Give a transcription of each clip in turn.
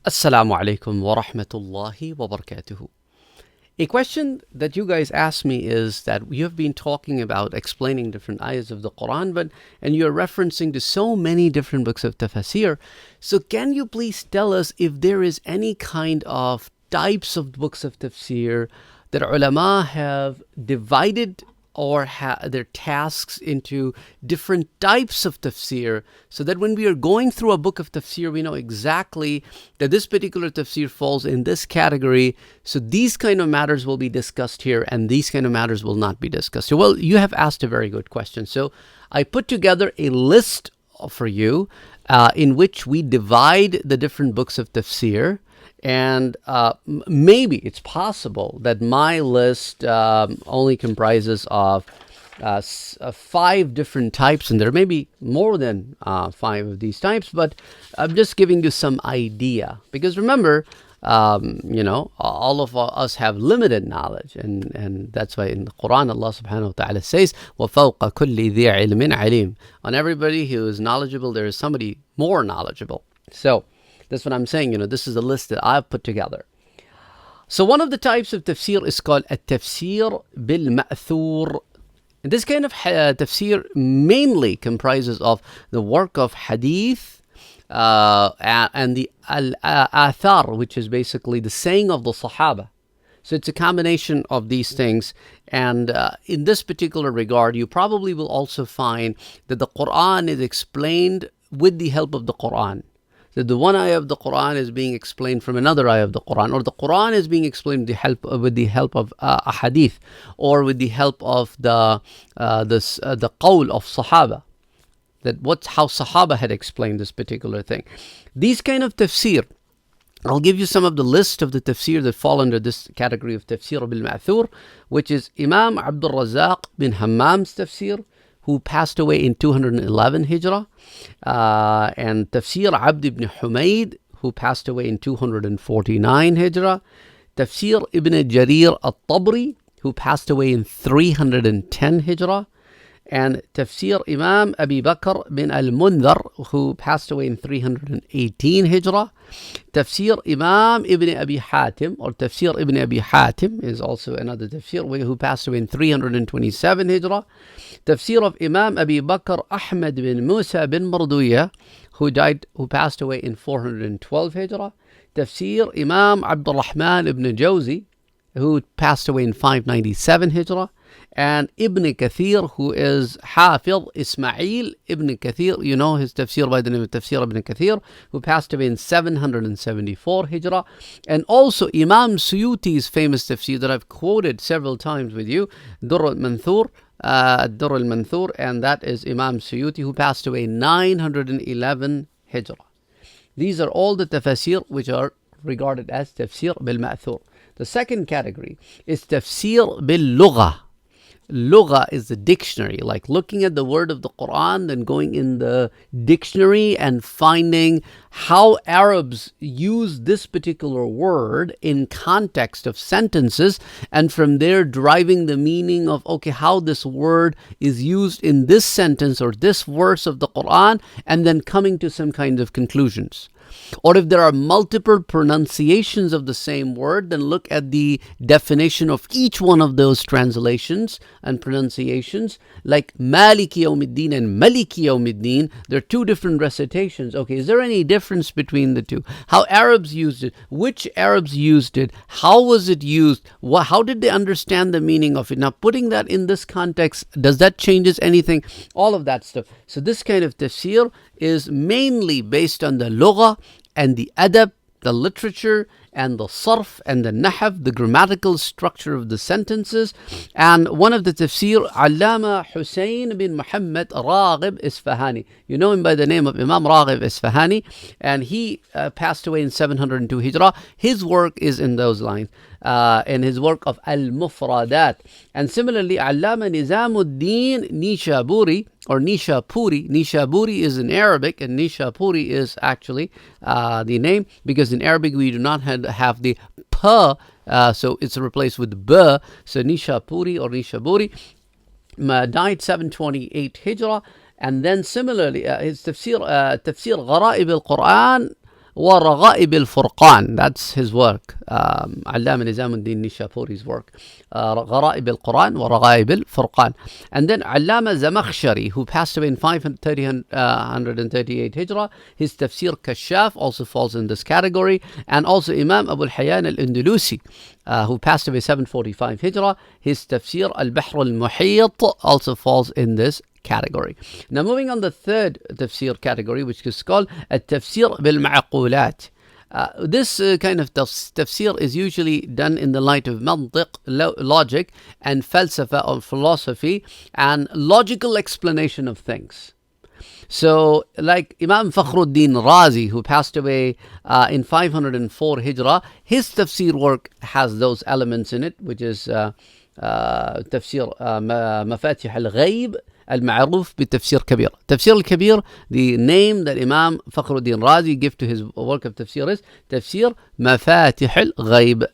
Assalamu alaikum wa rahmatullahi wa barakatuhu. A question that you guys ask me is that you have been talking about explaining different ayahs of the Quran, and you're referencing to so many different books of tafsir. So can you please tell us if there is any kind of types of books of tafsir that ulama have divided or their tasks into different types of tafsir, so that when we are going through a book of tafsir, we know exactly that this particular tafsir falls in this category. So these kind of matters will be discussed here, and these kind of matters will not be discussed. So, well, you have asked a very good question. So I put together a list for you in which we divide the different books of tafsir. And maybe it's possible that my list only comprises of 5 different types, and there may be more than 5 of these types, but I'm just giving you some idea. Because remember, all of us have limited knowledge, and that's why in the Quran Allah subhanahu wa ta'ala says, وَفَوْقَ كُلِّ ذِي عِلْمٍ عَلِيمٍ. On everybody who is knowledgeable, there is somebody more knowledgeable. So that's what I'm saying. This is a list that I've put together. So one of the types of tafsir is called التفسير بالمأثور. And this kind of tafsir mainly comprises of the work of hadith and the al-athar, which is basically the saying of the Sahaba. So it's a combination of these things. And in this particular regard, you probably will also find that the Quran is explained with the help of the Quran. That the one ayah of the Quran is being explained from another ayah of the Quran, or the Quran is being explained with the help of a hadith, or with the help of the qawl of Sahaba. How Sahaba had explained this particular thing. These kind of tafsir, I'll give you some of the list of the tafsir that fall under this category of tafsir bil-ma'thur, which is Imam Abdul Razak bin Hammam's tafsir, who passed away in 211 Hijrah, and Tafsir Abd ibn Humayd, who passed away in 249 Hijrah, Tafsir ibn Jarir al-Tabri, who passed away in 310 Hijrah, and Tafsir Imam Abi Bakr bin al-Mundhar, who passed away in 318 Hijrah. Tafsir Imam Ibn Abi Hatim, or Tafsir Ibn Abi Hatim, is also another tafsir who passed away in 327 Hijrah. Tafsir of Imam Abi Bakr Ahmad bin Musa bin Marduya, who passed away in 412 Hijrah. Tafsir Imam Abdul Rahman ibn Jawzi, who passed away in 597 Hijrah. And Ibn Kathir, who is Hafiz Ismail Ibn Kathir, his tafsir by the name of Tafsir Ibn Kathir, who passed away in 774 Hijrah. And also Imam Suyuti's famous tafsir that I've quoted several times with you, Durr al-Manthur, and that is Imam Suyuti, who passed away in 911 Hijrah. These are all the tafsir which are regarded as tafsir bil-ma'thur. The second category is tafsir bil-lugha. Lugha is the dictionary, like looking at the word of the Quran, then going in the dictionary and finding how Arabs use this particular word in context of sentences, and from there deriving the meaning of, how this word is used in this sentence or this verse of the Quran, and then coming to some kind of conclusions. Or if there are multiple pronunciations of the same word, then look at the definition of each one of those translations and pronunciations. Like Maliki Yawmiddin and Maliki Yawmiddin, there are 2 different recitations. Is there any difference between the 2? How Arabs used it? Which Arabs used it? How was it used? How did they understand the meaning of it? Now, putting that in this context, does that changes anything? All of that stuff. So this kind of tafsir is mainly based on the lugha and the adab, the literature, and the sarf and the nahv, the grammatical structure of the sentences. And one of the tafsir, Allama Hussein bin Muhammad Raghib Isfahani. You know him by the name of Imam Raghib Isfahani, and he passed away in 702 Hijrah. His work is in those lines, in his work of Al-Mufradat. And similarly, Allama Nizamuddin Nishaburi, or Nishapuri. Nishaburi is in Arabic, and Nishapuri is actually the name, because in Arabic we do not have the pa, so it's replaced with b. So Nishapuri or Nishaburi died 728 Hijrah. And then similarly, his tafsir Gharaib al-Quran ورغائب الفرقان. That's his work. علامة نظام الدين Nishapuri's work. غرائب القرآن ورغائب الفرقان. And then علامة زمخشري, who passed away in 538 Hijrah. His Tafsir Kashaf also falls in this category. And also Imam Abu al-Hayyan al-Andalusi, who passed away 745 Hijrah. His Tafsir al-Bahr al-Muhit also falls in this category. Now moving on the third tafsir category, which is called التفسير بالمعقولات. This kind of tafsir is usually done in the light of mantiq, logic, and falsafa or philosophy, and logical explanation of things. So, like Imam Fakhruddin Razi, who passed away in 504 Hijrah, his tafsir work has those elements in it, which is tafsir Mafatih al-Ghayb المعروف بتفسير كبير. تفسير الكبير, the name that Imam Fakhruddin Razi gave to his work of tafsir is تفسير مفاتح الغيب.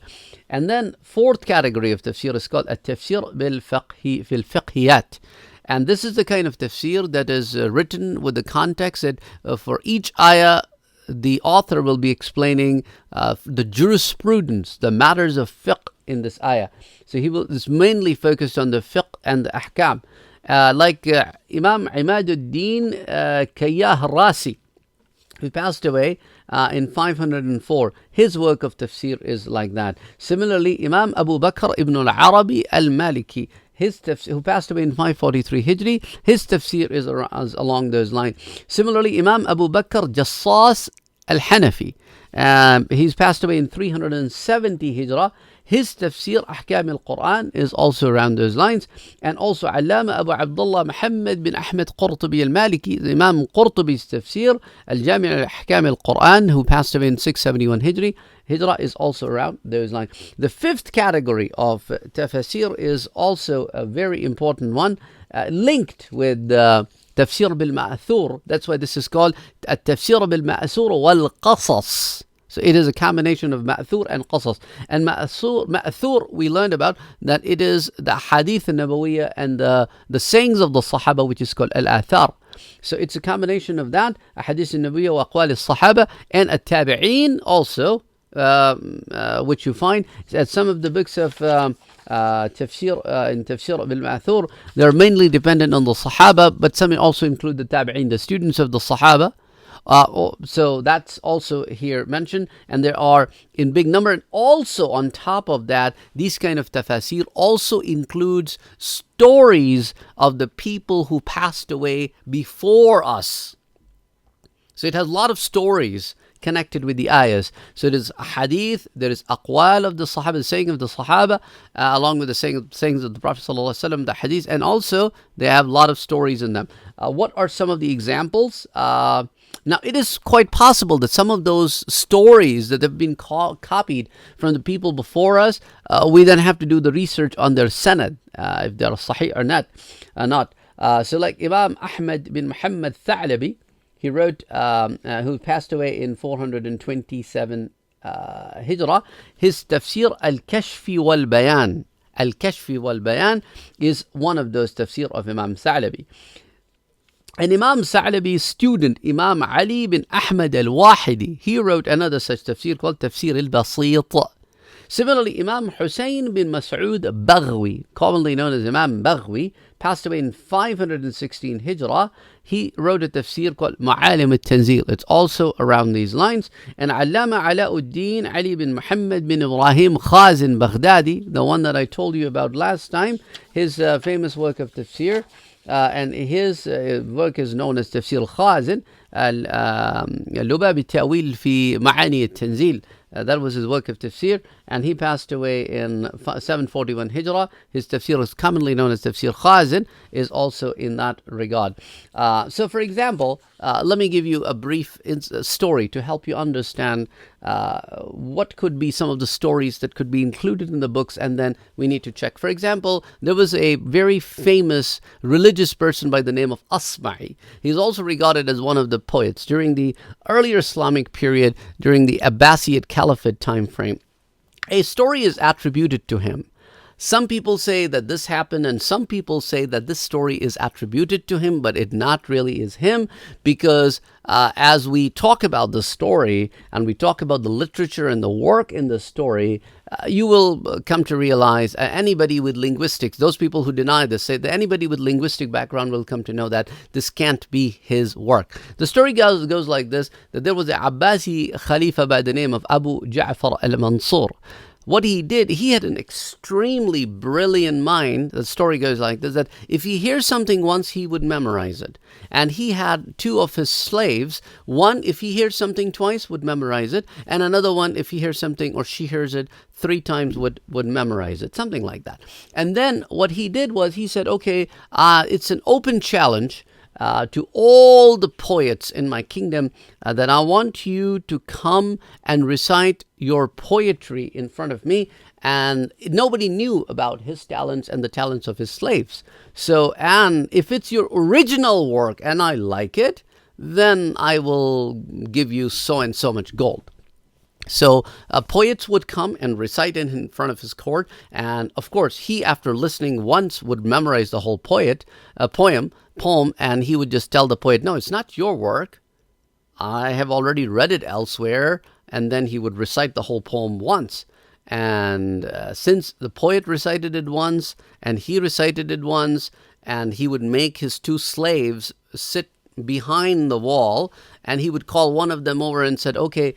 And then fourth category of tafsir is called التفسير في الفقهيات. And this is the kind of tafsir that is written with the context that for each ayah the author will be explaining the jurisprudence, the matters of fiqh in this ayah. So he is mainly focused on the fiqh and the ahkam. Like Imam Imaduddin Kayyah Rasi, who passed away in 504. His work of tafsir is like that. Similarly, Imam Abu Bakr ibn al-Arabi al-Maliki, his tafsir, who passed away in 543 Hijri, his tafsir is along those lines. Similarly, Imam Abu Bakr Jassas al-Hanafi, he's passed away in 370 Hijrah. His tafsir Ahkam al-Quran is also around those lines. And also Allama Abu Abdullah Muhammad bin Ahmed Qurtubi al-Maliki, Imam Qurtubi's tafsir Al-Jami' al-Ahkam al-Quran, who passed away in 671 Hijrah, is also around those lines. The fifth category of tafsir is also a very important one, linked with tafsir bil-ma'thur. That's why this is called tafsir bil-ma'thur wal-qasas. So it is a combination of ma'thur and qasas. And ma'thur, we learned about that it is the hadith al-nabawiyya and the sayings of the sahaba, which is called al-athar. So it's a combination of that, hadith al-nabawiyya wa aqwal al-sahaba, and al-tabi'een also, which you find at some of the books of tafsir, in tafsir bil-ma'thur, they're mainly dependent on the sahaba, but some also include the tabi'een, the students of the sahaba. So that's also here mentioned, and there are in big number. And also on top of that, these kind of tafasir also includes stories of the people who passed away before us. So it has a lot of stories connected with the ayahs. So it is hadith, there is aqwal of the sahaba, the saying of the sahaba, along with the sayings of the Prophet ﷺ, the hadith, and also they have a lot of stories in them. What are some of the examples? Now, it is quite possible that some of those stories that have been copied from the people before us, we then have to do the research on their sanad, if they are sahih or not. So like Imam Ahmad bin Muhammad Tha'labi, he wrote, who passed away in 427 Hijrah, his tafsir Al-Kashfi wal-Bayan. Al-Kashfi wal-Bayan is one of those tafsir of Imam Tha'labi. And Imam Sa'labi's student, Imam Ali bin Ahmad al-Wahidi, he wrote another such tafsir called Tafsir al-Basit. Similarly, Imam Hussein bin Mas'ud Baghwi, commonly known as Imam Baghwi, passed away in 516 Hijrah. He wrote a tafsir called Ma'alim al-Tanzil. It's also around these lines. And Allama Alauddin Ali bin Muhammad bin Ibrahim Khazin Baghdadi, the one that I told you about last time, his famous work of tafsir, and his work is known as Tafsir Khazin, اللباب التأويل في معاني التنزيل. That was his work of tafsir, and he passed away in 741 Hijrah. His tafsir is commonly known as Tafsir Khazin, is also in that regard. So for example, let me give you a brief story to help you understand what could be some of the stories that could be included in the books, and then we need to check. For example, there was a very famous religious person by the name of Asma'i. He's also regarded as one of the poets during the earlier Islamic period, during the Abbasid Caliphate time frame. A story is attributed to him Some people say that this happened, and some people say that this story is attributed to him, but it not really is him, because as we talk about the story and we talk about the literature and the work in the story, you will come to realize, anybody with linguistics, those people who deny this, say that anybody with linguistic background will come to know that this can't be his work. The story goes like this, that there was an Abbasi Khalifa by the name of Abu Ja'far al-Mansur. What he did, he had an extremely brilliant mind. The story goes like this, that if he hears something once, he would memorize it. And he had two of his slaves. One, if he hears something twice, would memorize it. And another one, if he hears something or she hears it 3 times, would memorize it. Something like that. And then what he did was he said, okay, it's an open challenge to all the poets in my kingdom, that I want you to come and recite your poetry in front of me. And nobody knew about his talents and the talents of his slaves. So, and if it's your original work and I like it, then I will give you so and so much gold. So poets would come and recite it in front of his court, and of course he, after listening once, would memorize the whole poem, and he would just tell the poet, no, it's not your work, I have already read it elsewhere. And then he would recite the whole poem once. And since the poet recited it once and he recited it once, and he would make his 2 slaves sit behind the wall, and he would call one of them over and said, okay,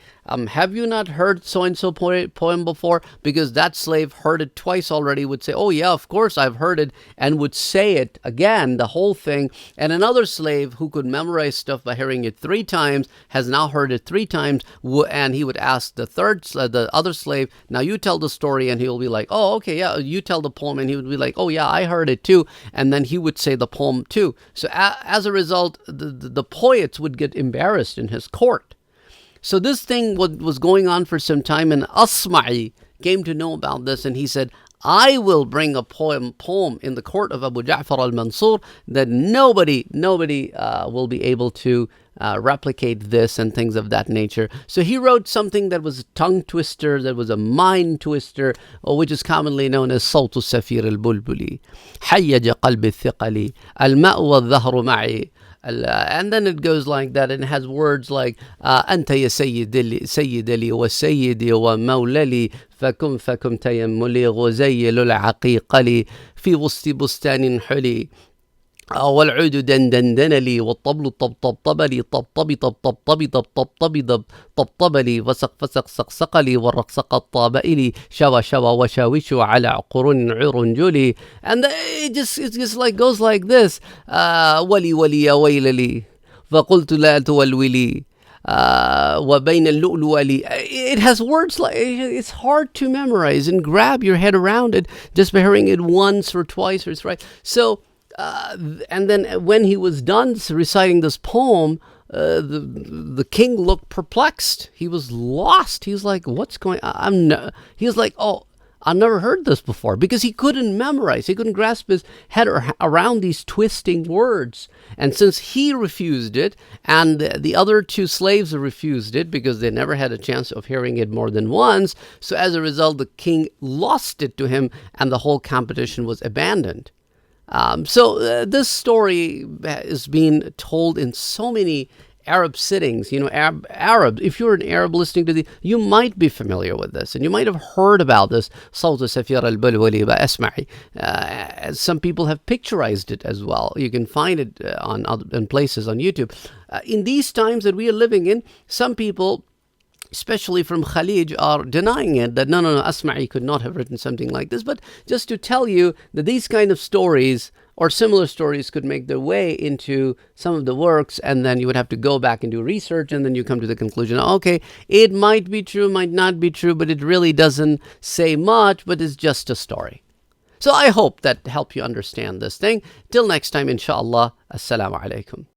have you not heard so-and-so poem before? Because that slave heard it twice already, would say, oh yeah, of course I've heard it, and would say it again, the whole thing. And another slave who could memorize stuff by hearing it 3 times has now heard it 3 times, and he would ask the other slave, now you tell the story, and he'll be like, oh, okay, yeah, you tell the poem, and he would be like, oh yeah, I heard it too, and then he would say the poem too. So as a result, the poets would get embarrassed in his court. So this thing was going on for some time, and Asma'i came to know about this, and he said, I will bring a poem in the court of Abu Ja'far al-Mansur that nobody will be able to replicate this, and things of that nature. So he wrote something that was a tongue twister, that was a mind twister, which is commonly known as صوت السفير البلبلي حيج قلب الثقل الماء والظهر معي. And then it goes like that, and it has words like أنت يا سيد لي وسيدي ومولى لي فكم تيملي غزيل العقيق لي في وسط بستان حلي والعود دندن لي والطبل طبطب لي طبطبي طبطبي طبطبي طبطب لي وسق فسق سقسق لي والرقص قطاب لي شوى وشاوش على عقرون عرنجلي. And it just like goes like this, ولي يا ويل لي فقلت لا تولولي وبين اللؤلؤ لي. It has words like, it's hard to memorize and grab your head around it just by hearing it once or twice or thrice. So and then when he was done reciting this poem, the king looked perplexed. He was lost. He was like, what's going on? He was like, oh, I've never heard this before, because he couldn't memorize. He couldn't grasp his head around these twisting words. And since he refused it, and the other 2 slaves refused it because they never had a chance of hearing it more than once, so as a result, the king lost it to him, and the whole competition was abandoned. So this story is being told in so many Arab sittings. You know, Arab. If you're an Arab listening to you might be familiar with this, and you might have heard about this. صوت السفير البلبلي بأسمعي. Some people have picturized it as well. You can find it in places on YouTube. In these times that we are living in, some people, especially from Khalij, are denying it, that no, Asma'i could not have written something like this. But just to tell you that these kind of stories or similar stories could make their way into some of the works, and then you would have to go back and do research, and then you come to the conclusion, okay, it might be true, might not be true, but it really doesn't say much, but it's just a story. So I hope that helped you understand this thing. Till next time, inshallah, assalamu alaikum.